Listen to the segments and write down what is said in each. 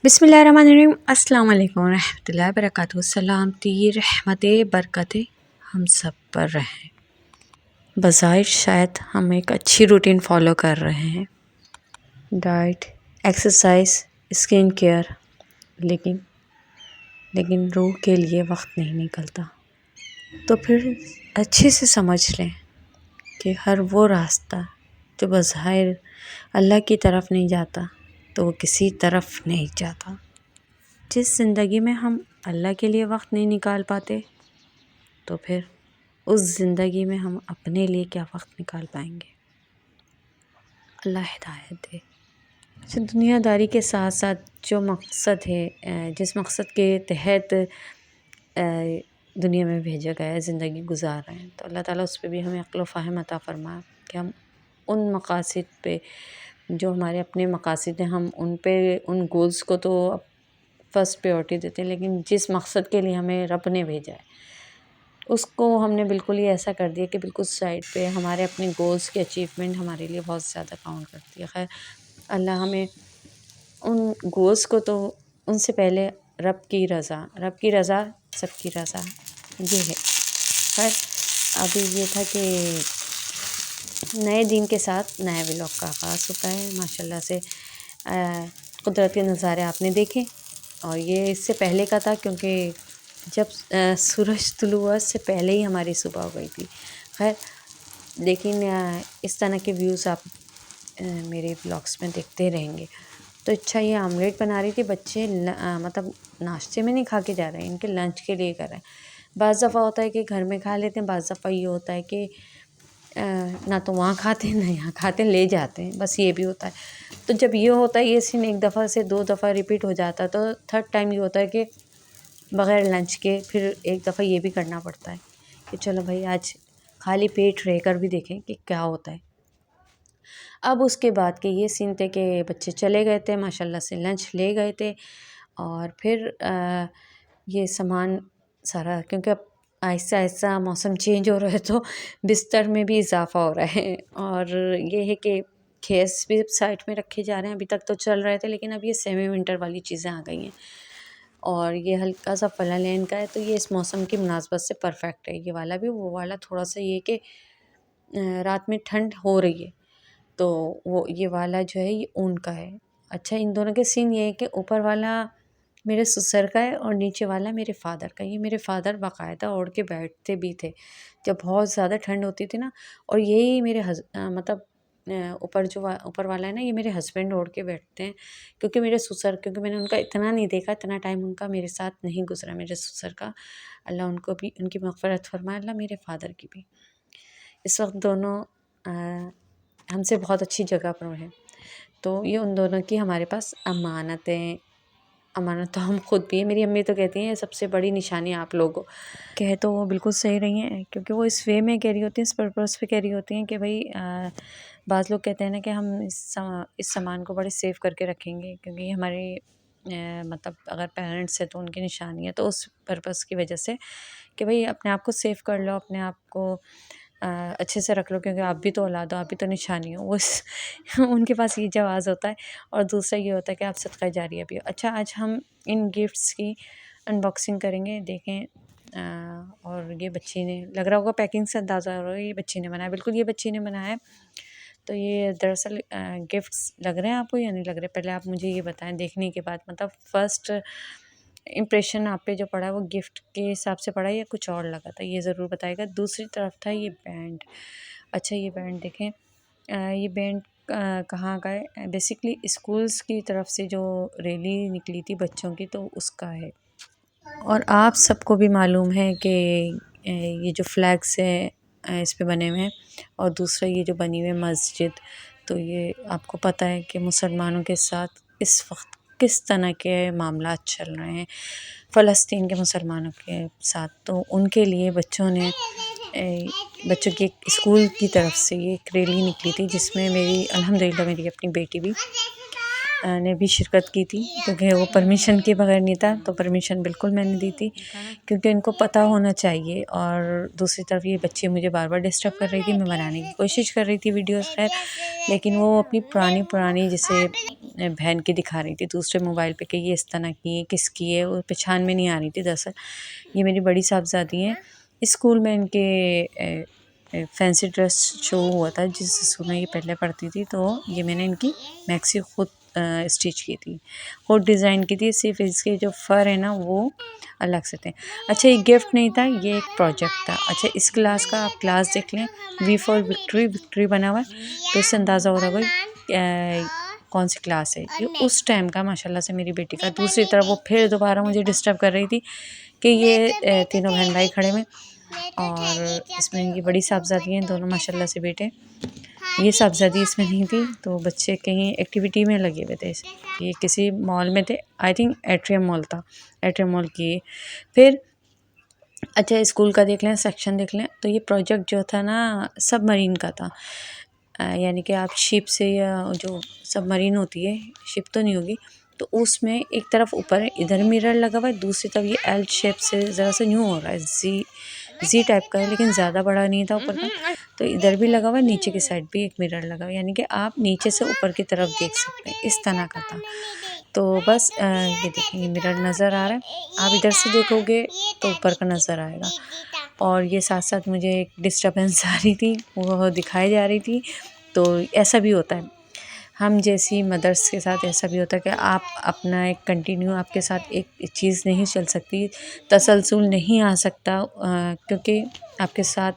बिस्मिल्लाहिर्रहमानिर्रहीम अस्सलाम वालेकुम रहमतुल्लाहि वबरकातुहू। सलामती रहमतें बरकतें हम सब पर रहें। बज़ाहिर शायद हम एक अच्छी रूटीन फॉलो कर रहे हैं, डाइट, एक्सरसाइज, स्किन केयर, लेकिन रूह के लिए वक्त नहीं निकलता। तो फिर अच्छे से समझ लें कि हर वो रास्ता जो बज़ाहिर अल्लाह की तरफ नहीं जाता तो वो किसी तरफ नहीं जाता। जिस ज़िंदगी में हम अल्लाह के लिए वक्त नहीं निकाल पाते तो फिर उस ज़िंदगी में हम अपने लिए क्या वक्त निकाल पाएंगे। अल्लाह हिदायत दे। अच्छा, दुनियादारी के साथ साथ जो मकसद है, जिस मकसद के तहत दुनिया में भेजा गया है, ज़िंदगी गुजार रहे हैं, तो अल्लाह ताला उस पर भी हमें अक्ल व फ़ाहम अता फ़रमाए कि हम उन मकासद पे, जो हमारे अपने मकासद हैं, हम उन पे उन गोल्स को तो फ़र्स्ट प्रायोरिटी देते हैं, लेकिन जिस मकसद के लिए हमें रब ने भेजा है उसको हमने बिल्कुल ही ऐसा कर दिया कि बिल्कुल साइड पे हमारे अपने गोल्स की अचीवमेंट हमारे लिए बहुत ज़्यादा काउंट करती है। खैर, अल्लाह हमें उन गोल्स को तो उनसे पहले रब की रज़ा सबकी रज़ा ये है। खैर, अभी ये था कि नए दिन के साथ नए व्लॉग का आगाज़ होता है। माशाल्लाह से कुदरत के नज़ारे आपने देखे, और ये इससे पहले का था क्योंकि जब सूरज तुलू हुआ इससे पहले ही हमारी सुबह हो गई थी। खैर, लेकिन इस तरह के व्यूज़ आप मेरे व्लॉग्स में देखते रहेंगे। तो अच्छा, ये आमलेट बना रही थी। बच्चे मतलब नाश्ते में नहीं खा के जा रहे हैं, इनके लंच के लिए कर रहे हैं। बाज़ दफ़ा होता है कि घर में खा लेते हैं, बाज़ दफ़ा ये होता है कि ना तो वहाँ खाते हैं ना यहाँ खाते हैं, ले जाते हैं, बस ये भी होता है। तो जब ये होता है, ये सीन एक दफ़ा से 2 दफ़ा रिपीट हो जाता है, तो थर्ड टाइम ये होता है कि बग़ैर लंच के फिर एक दफ़ा ये भी करना पड़ता है कि चलो भाई आज खाली पेट रहकर भी देखें कि क्या होता है। अब उसके बाद के ये सीन थे कि बच्चे चले गए थे, माशाल्लाह से लंच ले गए थे, और फिर ये सामान सारा, क्योंकि अब आहिस्ता-आहिस्ता मौसम चेंज हो रहा है तो बिस्तर में भी इज़ाफ़ा हो रहा है, और ये है कि खेस भी साइड में रखे जा रहे हैं। अभी तक तो चल रहे थे, लेकिन अब ये सेमी विंटर वाली चीज़ें आ गई हैं, और ये हल्का सा फला लेन का है, तो ये इस मौसम की मुनासबत से परफ़ेक्ट है। ये वाला भी, वो वाला थोड़ा-सा ये कि रात में ठंड हो रही है, तो वो ये वाला जो है ये ऊन का है। अच्छा, इन दोनों के सीन ये है कि ऊपर वाला मेरे ससुर का है और नीचे वाला मेरे फ़ादर का। ये मेरे फ़ादर बाकायदा ओढ़ के बैठते भी थे जब बहुत ज़्यादा ठंड होती थी ना, और यही मेरे मतलब ऊपर वाला है ना, ये मेरे हस्बैंड ओढ़ के बैठते हैं, क्योंकि मेरे ससुर, क्योंकि मैंने उनका इतना नहीं देखा, इतना टाइम उनका मेरे साथ नहीं गुजरा मेरे ससुर का। अल्लाह उनको भी, उनकी मग़फ़िरत फ़रमाए, अल्लाह मेरे फ़ादर की भी। इस वक्त दोनों हमसे बहुत अच्छी जगह पर हैं, तो ये उन दोनों की हमारे पास अमानतें, अमानत तो हम खुद भी हैं। मेरी अम्मी तो कहती हैं सबसे बड़ी निशानी आप लोगों, कहे तो वो बिल्कुल सही रही हैं, क्योंकि वो इस वे में कह रही होती हैं, इस पर्पस पे कह रही होती हैं कि भाई बाज़ लोग कहते हैं ना कि हम इस सामान को बड़े सेव करके रखेंगे, क्योंकि ये हमारे मतलब अगर पेरेंट्स हैं तो उनकी निशानी है, तो उस पर्पस की वजह से कि भाई अपने आप को सेव कर लो, अपने आप को अच्छे से रख लो, क्योंकि आप भी तो औलाद हो, आप भी तो निशानी हो। उस उनके पास ये जवाज़ होता है, और दूसरा ये होता है कि आप सदका जारिया भी हो। अच्छा, आज हम इन गिफ्ट्स की अनबॉक्सिंग करेंगे, देखें। और ये बच्ची ने, लग रहा होगा पैकिंग से अंदाज़ा हो रहा है ये बच्ची ने बनाया, बिल्कुल ये बच्ची ने बनाया है। तो ये दरअसल गिफ्ट्स लग रहे हैं आपको या नहीं लग रहे, पहले आप मुझे ये बताएं देखने के बाद, मतलब फ़र्स्ट इम्प्रेशन आप पे जो पड़ा है वो गिफ्ट के हिसाब से पड़ा है या कुछ और लगा था, ये ज़रूर बताइएगा। दूसरी तरफ था ये बैंड। अच्छा, ये बैंड देखें, ये बैंड कहाँ का है, बेसिकली स्कूल्स की तरफ से जो रैली निकली थी बच्चों की, तो उसका है। और आप सबको भी मालूम है कि ये जो फ्लैग्स हैं इस पे बने हुए हैं, और दूसरा ये जो बनी हुई है मस्जिद, तो ये आपको पता है कि मुसलमानों के साथ इस वक्त किस तरह के मामलात चल रहे हैं फ़लस्तीन के मुसलमानों के साथ। तो उनके लिए बच्चों ने बच्चों की एक स्कूल की तरफ से ये एक रैली निकली थी, जिसमें मेरी अल्हम्दुलिल्लाह मेरी अपनी बेटी भी ने भी शिरकत की थी, क्योंकि वो परमिशन के बगैर नहीं था, तो परमिशन बिल्कुल मैंने दी थी, क्योंकि इनको पता होना चाहिए। और दूसरी तरफ ये बच्चे मुझे बार बार डिस्टर्ब कर रही थी, मैं बनाने की कोशिश कर रही थी वीडियोस खैर, लेकिन वो अपनी पुरानी जैसे बहन की दिखा रही थी दूसरे मोबाइल पे कि ये इस तरह की है, किसकी है, वो पहचान में नहीं आ रही थी। दरअसल ये मेरी बड़ी साहबजादी हैं। स्कूल में इनके फैंसी ड्रेस शो हुआ था जिस स्कूल में ये पहले पढ़ती थी, तो ये मैंने इनकी मैक्सी खुद स्टिच की थी, खुद डिज़ाइन की थी, सिर्फ इसके जो फ़र है ना वो अलग से थे। अच्छा, ये गिफ्ट नहीं था, ये एक प्रोजेक्ट था। अच्छा, इस क्लास का आप क्लास देख लें, वी फॉर विक्ट्री बना हुआ है, तो इससे अंदाज़ा हो रहा है कौन सी क्लास है। ये उस टाइम का माशाल्लाह से मेरी बेटी का। दूसरी तरफ वो फिर दोबारा मुझे डिस्टर्ब कर रही थी कि ये तीनों बहन भाई खड़े हुए, और इसमें इनकी बड़ी साहबजादी हैं दोनों माशाल्लाह से बेटे। ये साहबजादी इसमें नहीं थी, तो बच्चे कहीं एक्टिविटी में लगे हुए थे। ये किसी मॉल में थे, आई थिंक एट्रियम मॉल था, एट्रियम मॉल की। फिर अच्छा, स्कूल का देख लें, सेक्शन देख लें, तो ये प्रोजेक्ट जो था ना सबमरीन का था। यानी कि आप शिप से, या जो सबमरीन होती है, शिप तो नहीं होगी, तो उसमें एक तरफ ऊपर इधर मिरर लगा हुआ है, दूसरी तरफ ये एल शेप से ज़रा सा न्यू हो रहा है, जी टाइप का है, लेकिन ज़्यादा बड़ा नहीं था ऊपर का। तो इधर भी लगा हुआ है, नीचे की साइड भी एक मिरर लगा हुआ है, यानी कि आप नीचे से ऊपर की तरफ देख सकते हैं, इस तरह का था। तो बस ये देखिए मिरर नज़र आ रहा है, आप इधर से देखोगे तो ऊपर का नज़र आएगा। और ये साथ साथ मुझे एक डिस्टर्बेंस आ रही थी, वो दिखाई जा रही थी। तो ऐसा भी होता है, हम जैसी मदर्स के साथ ऐसा भी होता है कि आप अपना एक कंटिन्यू, आपके साथ एक चीज़ नहीं चल सकती, तसलसल नहीं आ सकता, क्योंकि आपके साथ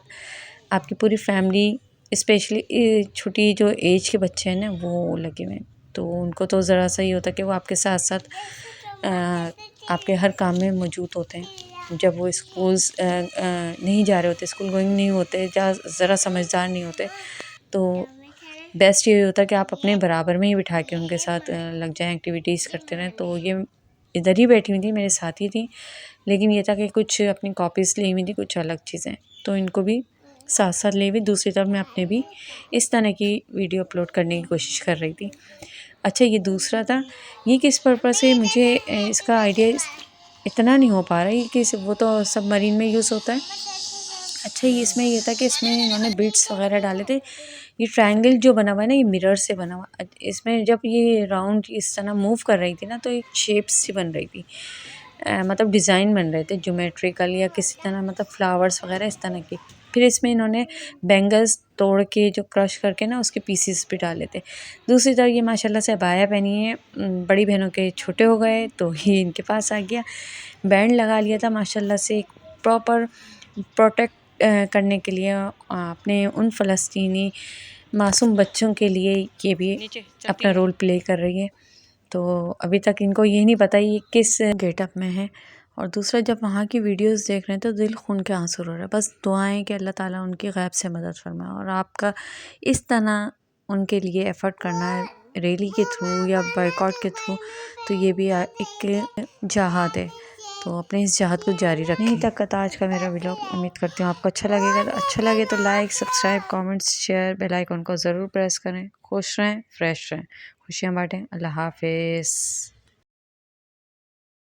आपकी पूरी फैमिली, स्पेशली छोटी जो एज के बच्चे हैं ना वो लगे हुए हैं, तो उनको तो ज़रा सा ही होता है कि वो आपके साथ साथ आपके हर काम में मौजूद होते हैं। जब वो स्कूल्स नहीं जा रहे होते, स्कूल गोइंग नहीं होते, या ज़रा समझदार नहीं होते, तो बेस्ट ये होता है कि आप अपने बराबर में ही बिठा के उनके साथ लग जाएं, एक्टिविटीज़ करते रहें। तो ये इधर ही बैठी हुई थी, मेरे साथ ही थी, लेकिन ये था कि कुछ अपनी कॉपीज़ ली हुई थी, कुछ अलग चीज़ें, तो इनको भी साथ साथ ले हुई। दूसरी तरफ मैं अपने भी इस तरह की वीडियो अपलोड करने की कोशिश कर रही थी। अच्छा, ये दूसरा था, ये किस पर्पज़ से मुझे इसका आइडिया इतना नहीं हो पा रहा है, ये किस, वो तो सबमरीन में यूज़ होता है। अच्छा, ये इसमें ये था कि इसमें इन्होंने बीट्स वगैरह डाले थे। ये ट्रायंगल जो बना हुआ है ना, ये मिरर से बना हुआ। इसमें जब ये राउंड इस तरह मूव कर रही थी ना, तो एक शेप्स सी बन रही थी, मतलब डिज़ाइन बन रहे थे ज्योमेट्रिकल या किसी तरह, मतलब फ्लावर्स वगैरह इस तरह के। फिर इसमें इन्होंने बैंगल्स तोड़ के, जो क्रश करके ना, उसके पीसेस भी डाले थे। दूसरी तरफ ये माशाल्लाह से अबाया पहनी है, बड़ी बहनों के छोटे हो गए तो ये इनके पास आ गया। बैंड लगा लिया था माशाल्लाह से, एक प्रॉपर प्रोटेक्ट करने के लिए, अपने उन फ़लस्तीनी मासूम बच्चों के लिए ये भी अपना रोल प्ले कर रही है। तो अभी तक इनको ये नहीं पता ये किस गेटअप में है। और दूसरा, जब वहाँ की वीडियोस देख रहे हैं तो दिल खून के आंसू रो रहा है। बस दुआएं कि अल्लाह ताला उनकी गैब से मदद फरमाए, और आपका इस तरह उनके लिए एफ़र्ट करना है, रैली के थ्रू या बॉयकॉट के थ्रू, तो ये भी एक जहाद है। तो अपने इस जहाद को जारी रखें। यहीं तक था आज का मेरा व्लॉग। उम्मीद करती हूँ आपको अच्छा लगेगा। तो अच्छा लगे तो like, subscribe, comments, share, bell icon को ज़रूर प्रेस करें। खुश रहें, फ्रेश रहें, खुशियाँ बांटें। अल्लाह हाफिज़।